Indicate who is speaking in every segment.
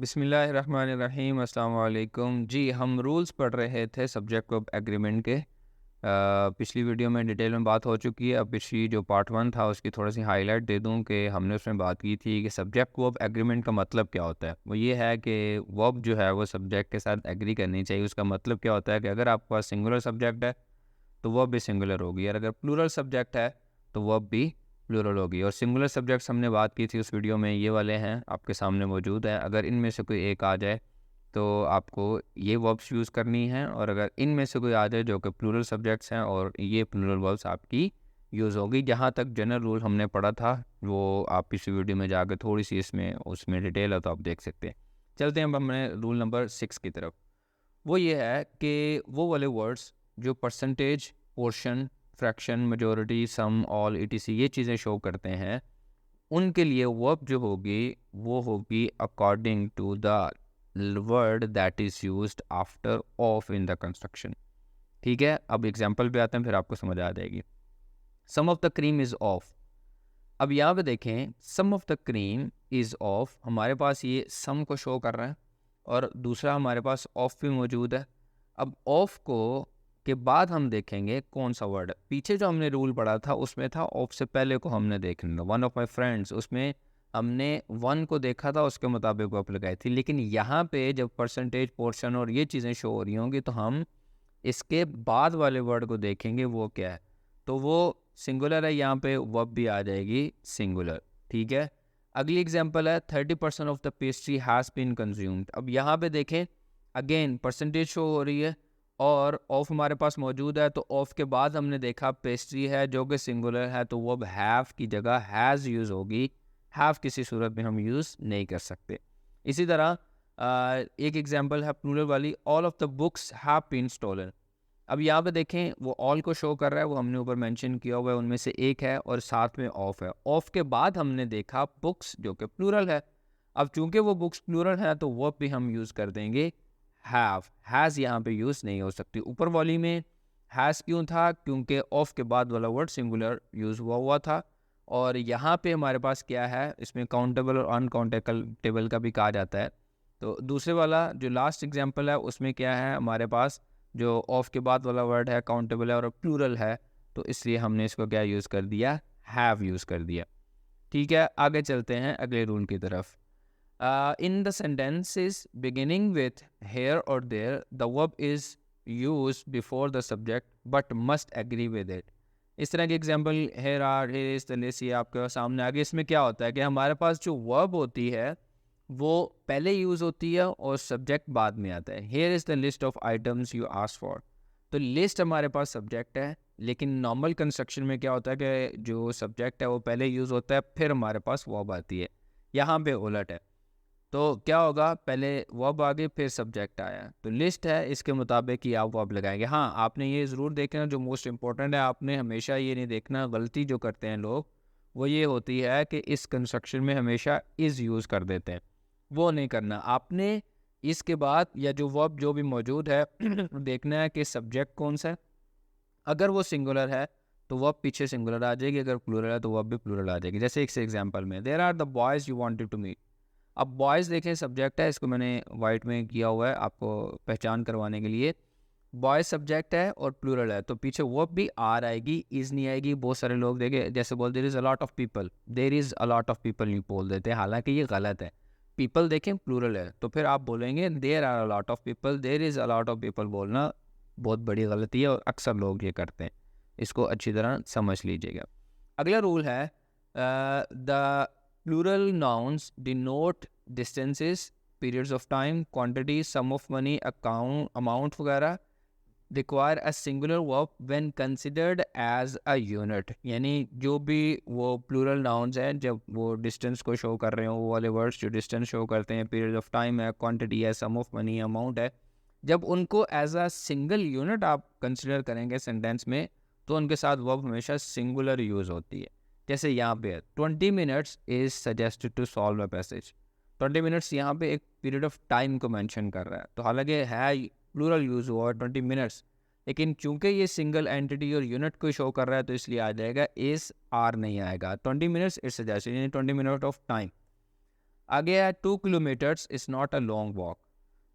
Speaker 1: बिस्मिल्लाहिर्रहमानिर्रहीम अस्सलाम वालेकुम जी। हम रूल्स पढ़ रहे थे सब्जेक्ट ऑफ एग्रीमेंट के। पिछली वीडियो में डिटेल में बात हो चुकी है। अब पिछली जो पार्ट 1 था उसकी थोड़ी सी हाईलाइट दे दूं कि हमने उसमें बात की थी कि सब्जेक्ट वर्ब एग्रीमेंट का मतलब क्या होता है। वो ये है कि वर्ब जो है वो सब्जेक्ट के साथ एग्री करनी चाहिए। उसका मतलब क्या होता है कि अगर आपके पास सिंगुलर सब्जेक्ट है तो वर्ब भी सिंगुलर होगी, और अगर प्लूरल सब्जेक्ट है तो वर्ब भी प्लूरल होगी। और सिंगुलर सब्जेक्ट्स हमने बात की थी उस वीडियो में, ये वाले हैं आपके सामने मौजूद है। अगर इनमें से कोई एक आ जाए तो आपको ये वर्ब्स यूज़ करनी है, और अगर इनमें से कोई आ जाए जो कि प्लूरल सब्जेक्ट्स हैं और ये प्लूरल वर्ब्स आपकी यूज़ होगी। जहाँ तक जनरल रूल हमने पढ़ा था वो आप पिछली वीडियो में जाकर थोड़ी सी इसमें उसमें डिटेल है तो आप देख सकते हैं। चलते हैं अब हमने रूल नंबर 6 की तरफ। वो ये है कि वो वाले वर्ड्स जो परसेंटेज, पोर्शन, फ्रैक्शन, मेजॉरिटी, सम, ऑल, ईटीसी ये चीज़ें शो करते हैं, उनके लिए वर्ब जो होगी वो होगी according to the word that is used after of in the construction. ठीक है, अब एग्जांपल पे आते हैं फिर आपको समझ आ जाएगी। Some of the cream is off. अब यहाँ पे देखें, some of the cream is off, हमारे पास ये सम को शो कर रहा है और दूसरा हमारे पास ऑफ भी मौजूद है। अब ऑफ को के बाद हम देखेंगे कौन सा वर्ड है। पीछे जो हमने रूल पढ़ा था उसमें था ऑफ से पहले को हमने देखना था। वन ऑफ माई फ्रेंड्स, उसमें हमने वन को देखा था, उसके मुताबिक वो लगाई थी। लेकिन यहाँ पे जब परसेंटेज, पोर्शन और ये चीज़ें शो हो रही होंगी तो हम इसके बाद वाले वर्ड को देखेंगे वो क्या है। तो वो सिंगुलर है, यहाँ पे वर्ब भी आ जाएगी सिंगुलर। ठीक है, अगली एग्जांपल है 30% of the pastry has been consumed. अब यहाँ पे देखें, अगेन परसेंटेज शो हो रही है और ऑफ हमारे पास मौजूद है, तो ऑफ के बाद हमने देखा पेस्ट्री है जो कि सिंगुलर है, तो वो अब हैव की जगह हैज़ यूज़ होगी। हैव किसी सूरत में हम यूज़ नहीं कर सकते। इसी तरह एक एग्जांपल है प्लूरल वाली, all of the books have been stolen. अब यहाँ पे देखें वो ऑल को शो कर रहा है, वो हमने ऊपर मेंशन किया हुआ है, उनमें से एक है और साथ में ऑफ है। ऑफ के बाद हमने देखा बुक्स जो कि प्लूरल है। अब चूंकि वो बुक्स प्लूरल है तो वो भी हम यूज़ कर देंगे हैव। हैज़ यहाँ पे यूज़ नहीं हो सकती। ऊपर वाली में हैज़ क्यों था? क्योंकि ऑफ के बाद वाला वर्ड सिंगुलर यूज़ हुआ था। और यहाँ पे हमारे पास क्या है, इसमें काउंटेबल और अनकाउंटेबल का भी कहा जाता है। तो दूसरे वाला जो लास्ट एग्जाम्पल है उसमें क्या है, हमारे पास जो ऑफ के बाद वाला वर्ड है काउंटेबल है और प्लूरल है, तो इसलिए हमने इसको क्या यूज़ कर दिया, हैव यूज़ कर दिया। ठीक है, आगे चलते हैं अगले रूल की तरफ। In the sentences beginning with here और there the verb is use before the subject but must agree with it. इस तरह के example here are, here is the less, ये आपके सामने आगे। इसमें क्या होता है कि हमारे पास जो वर्ब होती है वो पहले यूज़ होती है और सब्जेक्ट बाद में आता है। Here is the list of items you ask for. तो लिस्ट हमारे पास सब्जेक्ट है, लेकिन नॉर्मल कंस्ट्रक्शन में क्या होता है कि जो सब्जेक्ट है वो पहले यूज़ होता है फिर हमारे पास वर्ब आती है। यहाँ पे उलट है। तो क्या होगा, पहले वर्ब आ गई फिर सब्जेक्ट आया। तो लिस्ट है, इसके मुताबिक ही आप वर्ब लगाएंगे। हाँ, आपने ये ज़रूर देखना, जो मोस्ट इंपॉर्टेंट है, आपने हमेशा ये नहीं देखना, गलती जो करते हैं लोग वो ये होती है कि इस कंस्ट्रक्शन में हमेशा इज़ यूज़ कर देते हैं। वो नहीं करना आपने। इसके बाद या जो वर्ब जो भी मौजूद है देखना है कि सब्जेक्ट कौन सा है। अगर वो सिंगुलर है तो वर्ब पीछे सिंगुलर आ जाएगी, अगर प्लूरल है तो वर्ब भी प्लूरल आ जाएगी। जैसे एक एग्जांपल में, there are the boys you wanted to meet. अब बॉयज़ देखें सब्जेक्ट है, इसको मैंने वाइट में किया हुआ है आपको पहचान करवाने के लिए। बॉयज़ सब्जेक्ट है और प्लूरल है, तो पीछे वर्ब भी आर आएगी, इज़ नहीं आएगी। बहुत सारे लोग देखे जैसे बोल there is a lot of people, there is a lot of people यूँ बोल देते हैं, हालांकि ये गलत है। पीपल देखें प्लूरल है तो फिर आप बोलेंगे there are a lot of people, there is a lot of people. बोलना बहुत बड़ी गलती है और अक्सर लोग ये करते हैं। इसको अच्छी तरह समझ लीजिएगा। अगला रूल है the plural nouns denote distances, periods of time, quantity, sum of money, account, amount वगैरह require a singular verb when considered as a unit. यानी जो भी वो प्लूरल नाउन्स हैं, जब वो डिस्टेंस को शो कर रहे हो, वो वाले वर्ड्स जो डिस्टेंस शो करते हैं, पीरियड ऑफ टाइम है, क्वांटिटी है, सम ऑफ मनी, अमाउंट है, जब उनको एज अ सिंगल यूनिट आप कंसिडर करेंगे सेंटेंस में तो उनके साथ वर्ब हमेशा सिंगुलर यूज़ होती है। जैसे यहाँ पे 20 minutes is suggested to solve a passage. 20 minutes यहाँ पे एक पीरियड ऑफ टाइम को मेंशन कर रहा है, तो हालांकि है प्लूरल यूज़ हुआ है 20 मिनट्स, लेकिन चूंकि ये सिंगल एंटिटी और यूनिट को शो कर रहा है तो इसलिए आ जाएगा इस, आर नहीं आएगा। 20 मिनट्स इट्स सजेस्टेड यानी 20 मिनट ऑफ टाइम। आगे है 2 kilometres is not a long walk.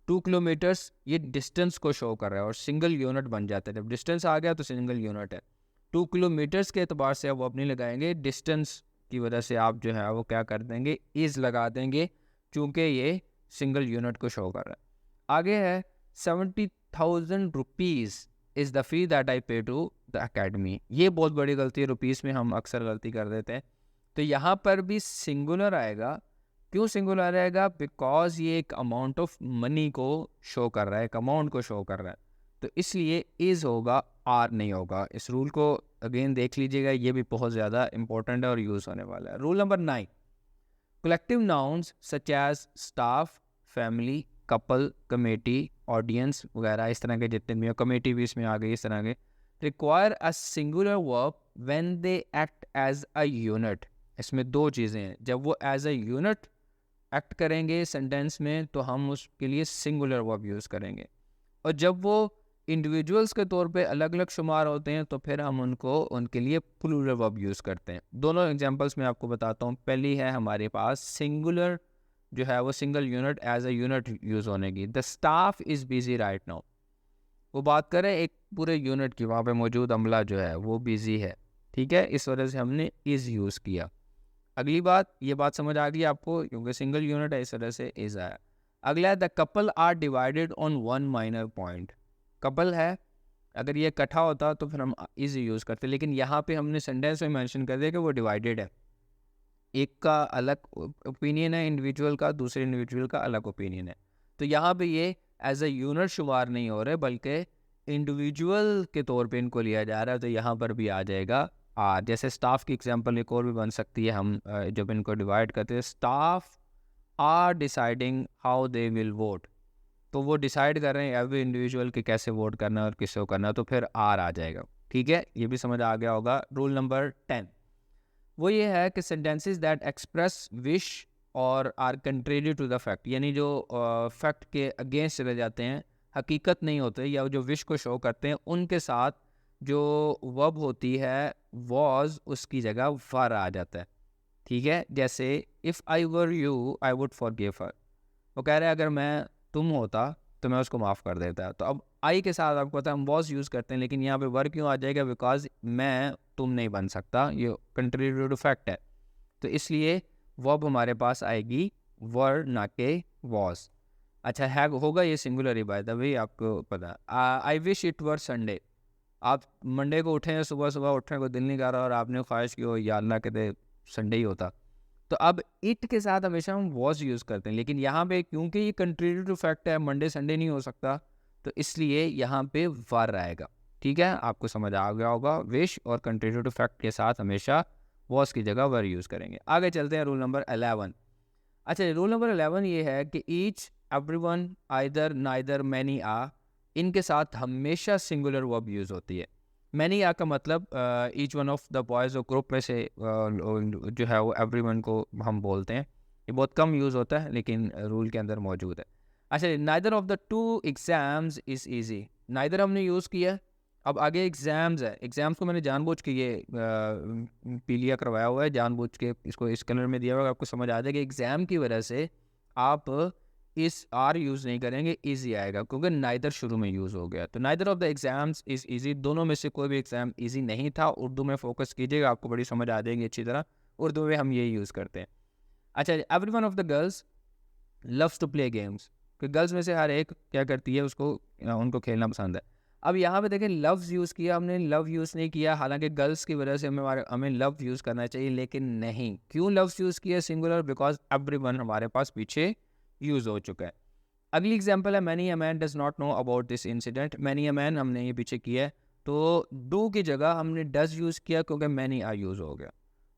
Speaker 1: 2 kilometres ये डिस्टेंस को शो कर रहा है और सिंगल यूनिट बन जाता है। जब डिस्टेंस आ गया तो सिंगल यूनिट है। 2 किलोमीटर्स के एतबार से आप वो अपनी लगाएंगे, डिस्टेंस की वजह से आप जो है वो क्या कर देंगे, इज़ लगा देंगे, चूँकि ये सिंगल यूनिट को शो कर रहा है। आगे है 70,000 rupees is the fee that I पे टू द अकेडमी। ये बहुत बड़ी गलती है, रुपीज़ में हम अक्सर गलती कर देते हैं। तो यहाँ पर भी सिंगुलर आएगा। क्यों सिंगुलर आएगा? बिकॉज ये एक अमाउंट ऑफ मनी को शो कर रहा है, एक अमाउंट को शो कर रहा है, तो इसलिए इज़ होगा, आर नहीं होगा। इस रूल को अगेन देख लीजिएगा, ये भी बहुत ज़्यादा इंपॉर्टेंट है और यूज़ होने वाला है। Rule number 9, collective nouns such as staff, family, couple, committee, audience वगैरह, इस तरह के जितने भी, कमेटी भी इसमें आ गई, इस तरह के, require a singular verb when they act as a unit. इसमें दो चीज़ें हैं, जब वो एज अ यूनिट एक्ट करेंगे सेंटेंस में तो हम उसके लिए सिंगुलर वर्ब यूज़ करेंगे, और जब वो इंडिविजुअल्स के तौर पे अलग अलग शुमार होते हैं तो फिर हम उनके लिए प्लूरल वर्ब यूज़ करते हैं। दोनों एग्जांपल्स मैं आपको बताता हूँ। पहली है हमारे पास सिंगुलर जो है वो single unit as a unit use होने की। The staff is busy right now. वो बात करें एक पूरे यूनिट की, वहाँ पे मौजूद अमला जो है वो बिजी है, ठीक है, इस वजह से हमने इज़ यूज़ किया। अगली बात, ये बात समझ आ गई आपको, क्योंकि सिंगल यूनिट है इस वजह से इज़ आया। अगला है the couple are divided on one minor point. Couple है, अगर ये इकट्ठा होता तो फिर हम इज़ यूज़ करते, लेकिन यहाँ पे हमने सेंटेंस में मेंशन कर दिया कि वो डिवाइडेड है। एक का अलग ओपिनियन है इंडिविजुअल का, दूसरे इंडिविजुअल का अलग ओपिनियन है, तो यहाँ पे ये एज अ यूनिट शुमार नहीं हो रहे बल्कि इंडिविजुअल के तौर पे इनको लिया जा रहा है, तो यहाँ पर भी आ जाएगा आर। जैसे स्टाफ की एग्जांपल एक और भी बन सकती है, हम जब इनको डिवाइड करते हैं, staff are deciding how they will vote, तो वो डिसाइड कर रहे हैं एवरी इंडिविजुअल के कैसे वोट करना और किसको करना, तो फिर आर आ जाएगा। ठीक है, ये भी समझ आ गया होगा। रूल नंबर 10 वो ये है कि सेंटेंसेस दैट एक्सप्रेस विश और are contrary to the fact, यानी जो फैक्ट के अगेंस्ट चले जाते हैं, हकीकत नहीं होते, या जो विश को शो करते हैं, उनके साथ जो वर्ब होती है वॉज, उसकी जगह वर आ जाता है। ठीक है, जैसे if I were you I would forgive हर। वो कह रहे हैं अगर मैं तुम होता तो मैं उसको माफ़ कर देता। तो अब आई के साथ आपको पता है हम वॉज यूज़ करते हैं, लेकिन यहाँ पे वर क्यों आ जाएगा? बिकॉज मैं तुम नहीं बन सकता, ये कंट्री टू फैक्ट है, तो इसलिए वर्ब हमारे पास आएगी वर, ना के वॉज। अच्छा है, होगा ये singular he by the way, आपको पता। I wish it were Sunday. आप मंडे को उठें, सुबह सुबह उठने को दिल नहीं कर रहा और आपने ख्वाहिश की हो या अल्लाह कहते संडे ही होता, तो अब इट के साथ हमेशा हम वॉज यूज़ करते हैं, लेकिन यहाँ पे क्योंकि ये कंट्री टू फैक्ट है, मंडे संडे नहीं हो सकता, तो इसलिए यहाँ पे वर आएगा। ठीक है, आपको समझ आ गया होगा, विश और कंट्री टू फैक्ट के साथ हमेशा वॉज की जगह वर यूज़ करेंगे। आगे चलते हैं, रूल नंबर 11। अच्छा, रूल नंबर 11 ये है कि each, everyone, either, neither, many, आ, इनके साथ हमेशा सिंगुलर वर्ब यूज़ होती है। मैनी आ का मतलब each one of the boys और ग्रुप में से जो है वो एवरीवन को हम बोलते हैं। ये बहुत कम यूज़ होता है लेकिन रूल के अंदर मौजूद है। अच्छा, neither of the two exams is easy. Neither हमने यूज़ किया, अब आगे एग्ज़ाम्स है। एग्ज़ाम्स को मैंने जानबूझ के ये पीलिया करवाया हुआ है, जानबूझ के इसको इस कलर में दिया हुआ है, आपको समझ आ जाएगा। एग्ज़ाम की वजह से आप इस आर यूज़ नहीं करेंगे, ईजी आएगा, क्योंकि नाइदर शुरू में यूज़ हो गया। तो neither of the exams is easy, दोनों में से कोई भी एग्ज़ाम ईजी नहीं था। उर्दू में फोकस कीजिएगा, आपको बड़ी समझ आ जाएगी अच्छी तरह। उर्दू में हम यही यूज़ करते हैं। अच्छा, every one of the girls loves to play games, कि गर्ल्स में से हर एक क्या करती है, उसको उनको खेलना पसंद है। अब यहाँ पे देखें लव्स यूज़ किया हमने, लव यूज़ नहीं किया, हालांकि गर्ल्स की वजह से हमें लव यूज़ करना चाहिए, लेकिन नहीं। क्यों लव्स यूज़ किया सिंगुलर? बिकॉज एवरीवन हमारे पास पीछे यूज़ हो चुका है। अगली एग्जांपल है many a man does not know about this incident. Many a man हमने ये पीछे किया है, तो डू की जगह हमने डज यूज़ किया क्योंकि मैनी आ यूज़ हो गया।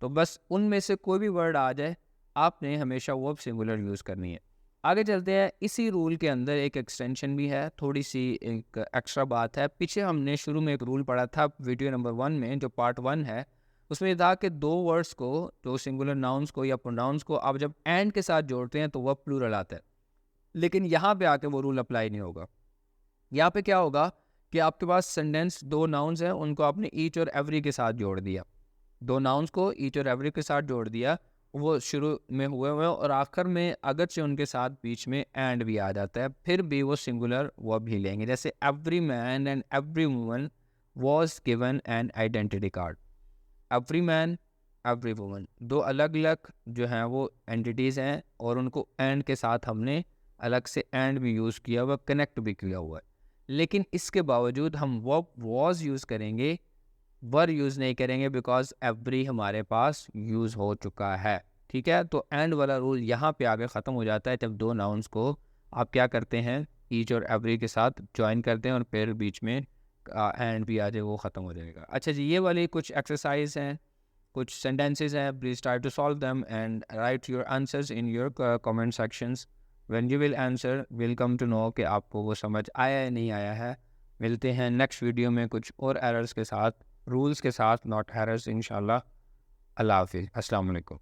Speaker 1: तो बस उनमें से कोई भी वर्ड आ जाए, आपने हमेशा वर्ब सिंगुलर यूज़ करनी है। आगे चलते हैं, इसी रूल के अंदर एक एक्सटेंशन भी है, थोड़ी सी एक एक्स्ट्रा बात है। पीछे हमने शुरू में एक रूल पढ़ा था वीडियो नंबर 1 में, जो पार्ट 1 है, उसमें ये था कि दो वर्ड्स को, जो सिंगुलर नाउन्स को या प्रोनाउंस को आप जब एंड के साथ जोड़ते हैं तो वह प्लूरल आता है, लेकिन यहाँ पे आके वो रूल अप्लाई नहीं होगा। यहाँ पे क्या होगा कि आपके पास सेंटेंस, दो नाउन्स हैं, उनको आपने ईच और एवरी के साथ जोड़ दिया, दो नाउन्स को ईच और एवरी के साथ जोड़ दिया, वो शुरू में हुए हुए हैं और आखिर में अगरचे उनके साथ बीच में एंड भी आ जाता है, फिर भी वो सिंगुलर वर्ब ही लेंगे। जैसे every man and every woman was given an identity card. Every man, every woman, दो अलग अलग जो हैं वो एंटिटीज़ हैं और उनको एंड के साथ हमने अलग से एंड भी यूज़ किया हुआ, कनेक्ट भी किया हुआ है। लेकिन इसके बावजूद हम वर्ब वॉज यूज़ करेंगे, वर यूज़ नहीं करेंगे, बिकॉज एवरी हमारे पास यूज़ हो चुका है। ठीक है, तो एंड वाला रूल यहाँ पे आगे ख़त्म हो जाता है जब दो नाउन्स को आप क्या करते हैं, ईच और एवरी के साथ ज्वाइन करते हैं और फिर बीच में एंड भी आ जाए, वो ख़त्म हो जाएगा। अच्छा जी, ये वाली कुछ एक्सरसाइज हैं, कुछ सेंटेंसेस हैं, please try to solve them and write your answers in your comment sections. When you will answer will come to know कि आपको वो समझ आया या नहीं आया है। मिलते हैं नेक्स्ट वीडियो में कुछ और एरर्स के साथ, रूल्स के साथ, नॉट एरर्स, इंशाल्लाह। अल्लाह हाफिज़, अस्सलाम वालेकुम।